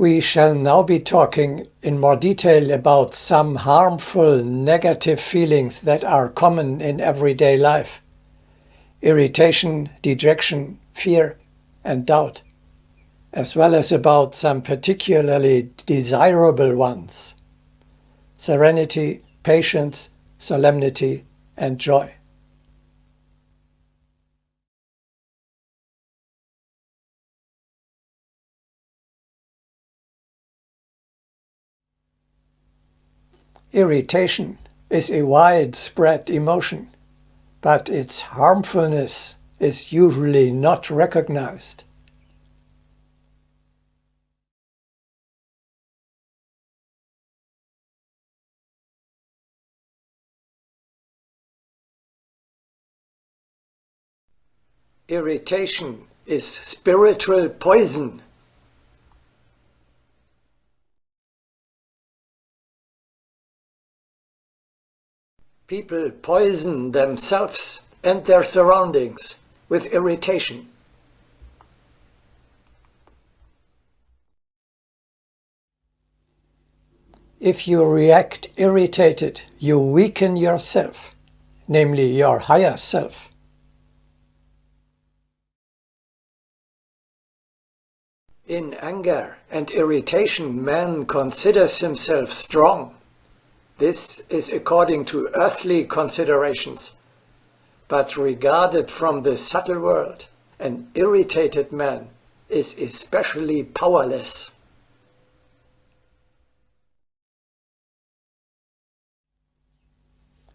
We shall now be talking in more detail about some harmful negative feelings that are common in everyday life: irritation, dejection, fear, and doubt, as well as about some particularly desirable ones: serenity, patience, solemnity, and joy. Irritation is a widespread emotion, but its harmfulness is usually not recognized. Irritation is spiritual poison. People poison themselves and their surroundings with irritation. If you react irritated, you weaken yourself, namely your higher self. In anger and irritation, man considers himself strong. This is according to earthly considerations. But regarded from the subtle world, an irritated man is especially powerless.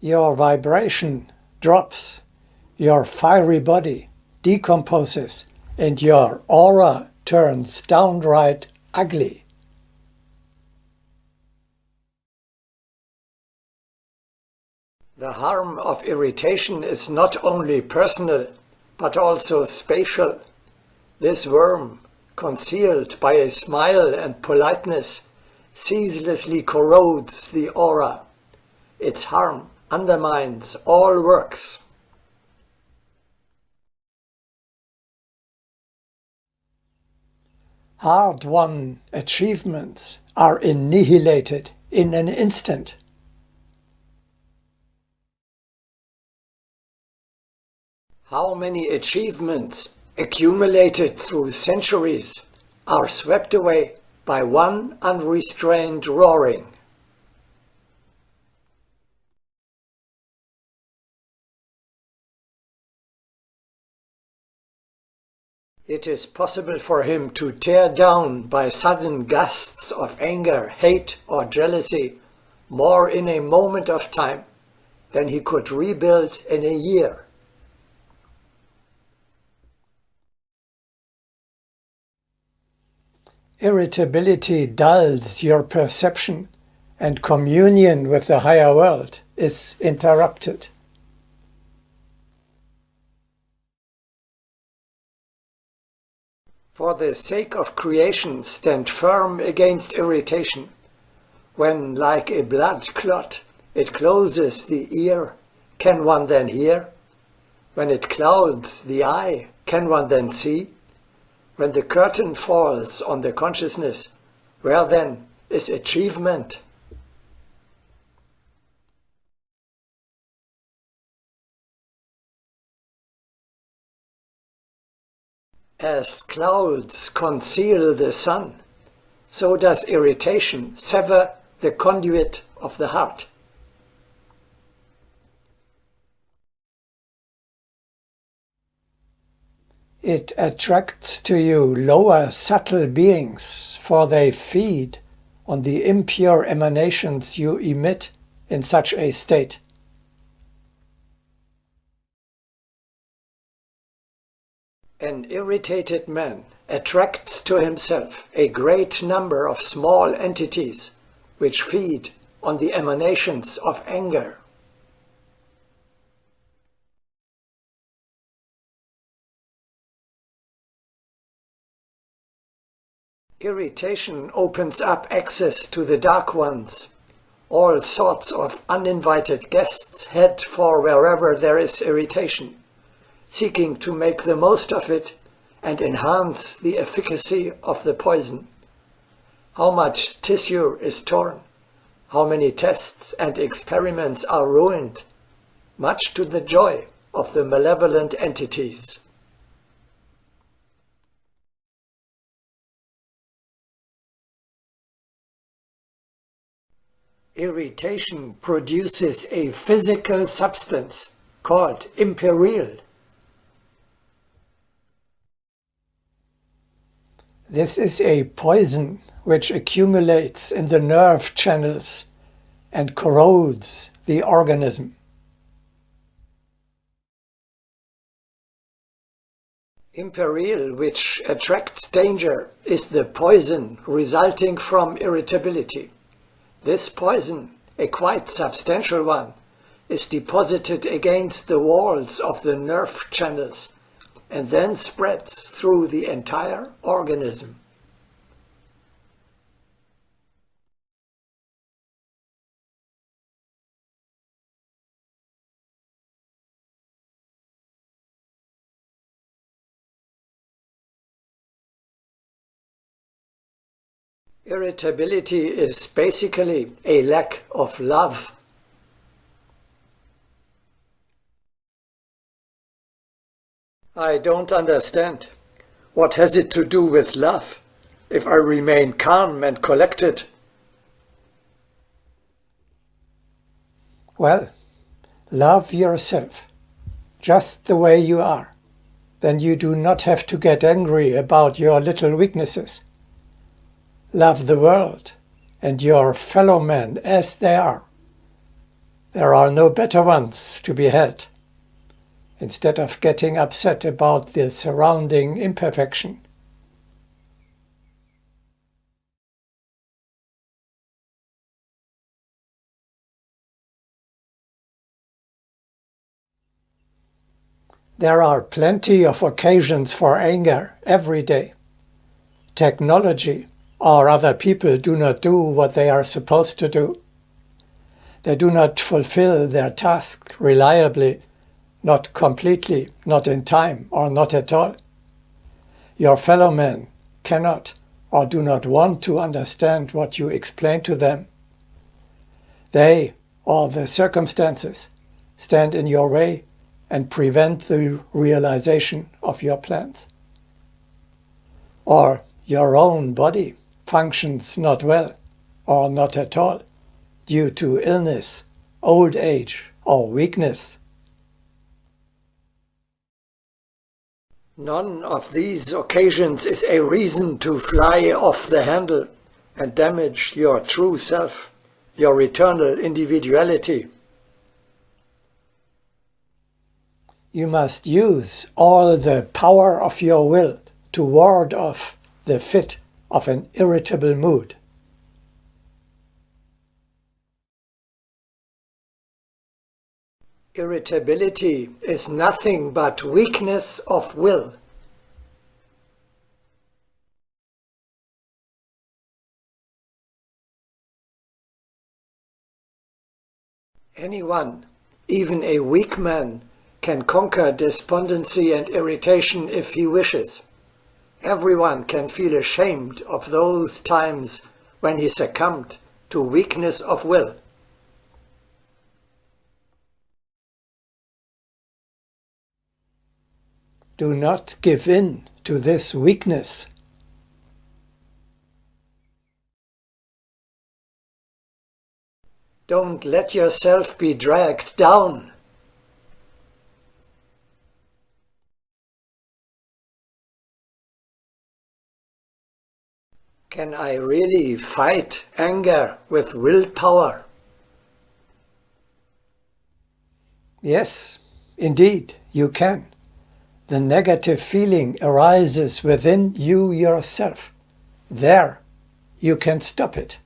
Your vibration drops, your fiery body decomposes, and your aura turns downright ugly. The harm of irritation is not only personal, but also spatial. This worm, concealed by a smile and politeness, ceaselessly corrodes the aura. Its harm undermines all works. Hard-won achievements are annihilated in an instant. How many achievements, accumulated through centuries, are swept away by one unrestrained roaring? It is possible for him to tear down by sudden gusts of anger, hate, or jealousy more in a moment of time than he could rebuild in a year. Irritability dulls your perception, and communion with the higher world is interrupted. For the sake of creation, stand firm against irritation. When, like a blood clot, it closes the ear, can one then hear? When it clouds the eye, can one then see? When the curtain falls on the consciousness, where then is achievement? As clouds conceal the sun, so does irritation sever the conduit of the heart. It attracts to you lower subtle beings, for they feed on the impure emanations you emit in such a state. An irritated man attracts to himself a great number of small entities which feed on the emanations of anger. Irritation opens up access to the dark ones. All sorts of uninvited guests head for wherever there is irritation, seeking to make the most of it and enhance the efficacy of the poison. How much tissue is torn? How many tests and experiments are ruined? Much to the joy of the malevolent entities. Irritation produces a physical substance called imperial. This is a poison which accumulates in the nerve channels and corrodes the organism. Imperial, which attracts danger, is the poison resulting from irritability. This poison, a quite substantial one, is deposited against the walls of the nerve channels and then spreads through the entire organism. Irritability is basically a lack of love. I don't understand. What has it to do with love, if I remain calm and collected? Well, love yourself, just the way you are. Then you do not have to get angry about your little weaknesses. Love the world and your fellow men as they are. There are no better ones to be had, instead of getting upset about the surrounding imperfection. There are plenty of occasions for anger every day. Technology or other people do not do what they are supposed to do. They do not fulfill their task reliably, not completely, not in time, or not at all. Your fellow men cannot or do not want to understand what you explain to them. They, or the circumstances, stand in your way and prevent the realization of your plans. Or your own body functions not well, or not at all, due to illness, old age, or weakness. None of these occasions is a reason to fly off the handle and damage your true self, your eternal individuality. You must use all the power of your will to ward off the fit of an irritable mood. Irritability is nothing but weakness of will. Anyone, even a weak man, can conquer despondency and irritation if he wishes. Everyone can feel ashamed of those times when he succumbed to weakness of will. Do not give in to this weakness. Don't let yourself be dragged down. Can I really fight anger with willpower? Yes, indeed, you can. The negative feeling arises within you yourself. There, you can stop it.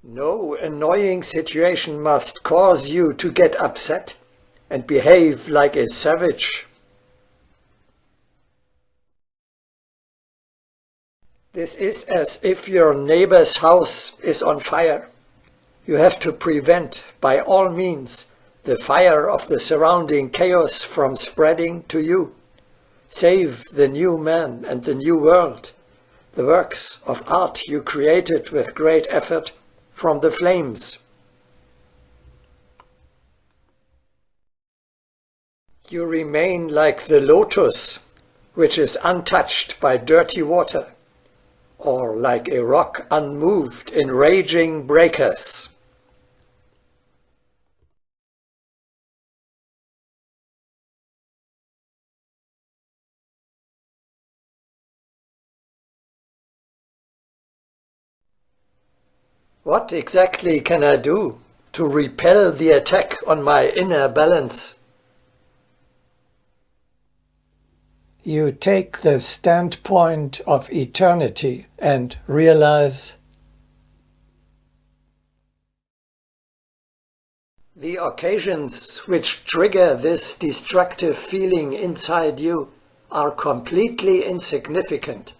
No annoying situation must cause you to get upset and behave like a savage. This is as if your neighbor's house is on fire. You have to prevent, by all means, the fire of the surrounding chaos from spreading to you. Save the new man and the new world, the works of art you created with great effort, from the flames. You remain like the lotus, which is untouched by dirty water, or like a rock unmoved in raging breakers. What exactly can I do to repel the attack on my inner balance? You take the standpoint of eternity and realize the occasions which trigger this destructive feeling inside you are completely insignificant.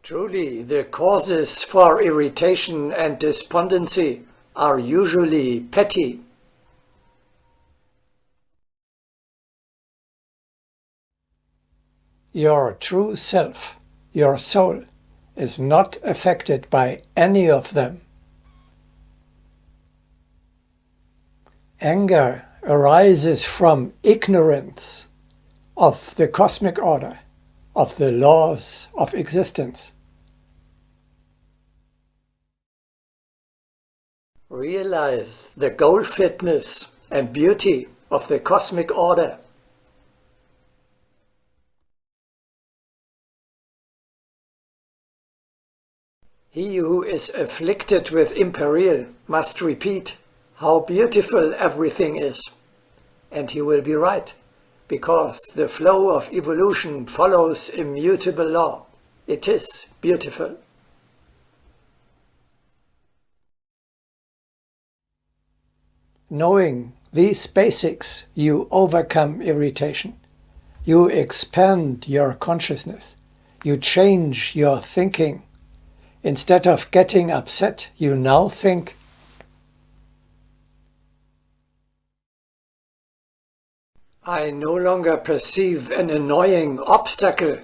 Truly, the causes for irritation and despondency are usually petty. Your true self, your soul, is not affected by any of them. Anger arises from ignorance of the cosmic order, of the laws of existence. Realize the goal fitness and beauty of the cosmic order. He who is afflicted with imperial must repeat how beautiful everything is. And he will be right, because the flow of evolution follows immutable law. It is beautiful. Knowing these basics, you overcome irritation. You expand your consciousness. You change your thinking. Instead of getting upset, you now think, I no longer perceive an annoying obstacle,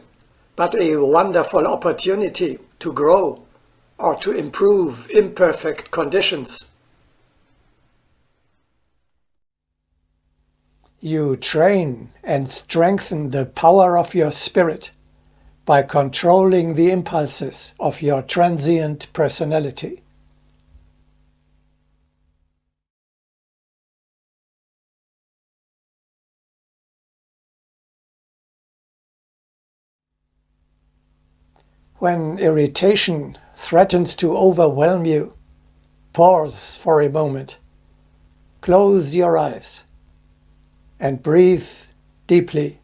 but a wonderful opportunity to grow or to improve imperfect conditions. You train and strengthen the power of your spirit by controlling the impulses of your transient personality. When irritation threatens to overwhelm you, pause for a moment, close your eyes, and breathe deeply.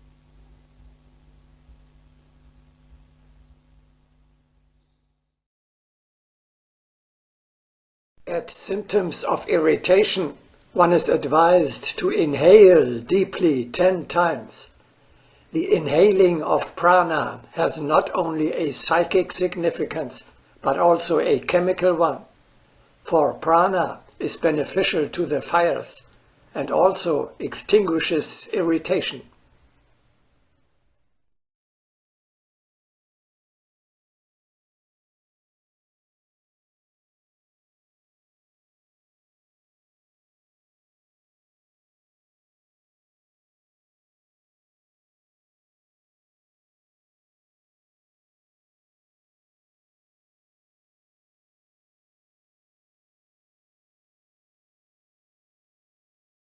At symptoms of irritation, one is advised to inhale deeply 10 times. The inhaling of prana has not only a psychic significance, but also a chemical one. For prana is beneficial to the fires and also extinguishes irritation.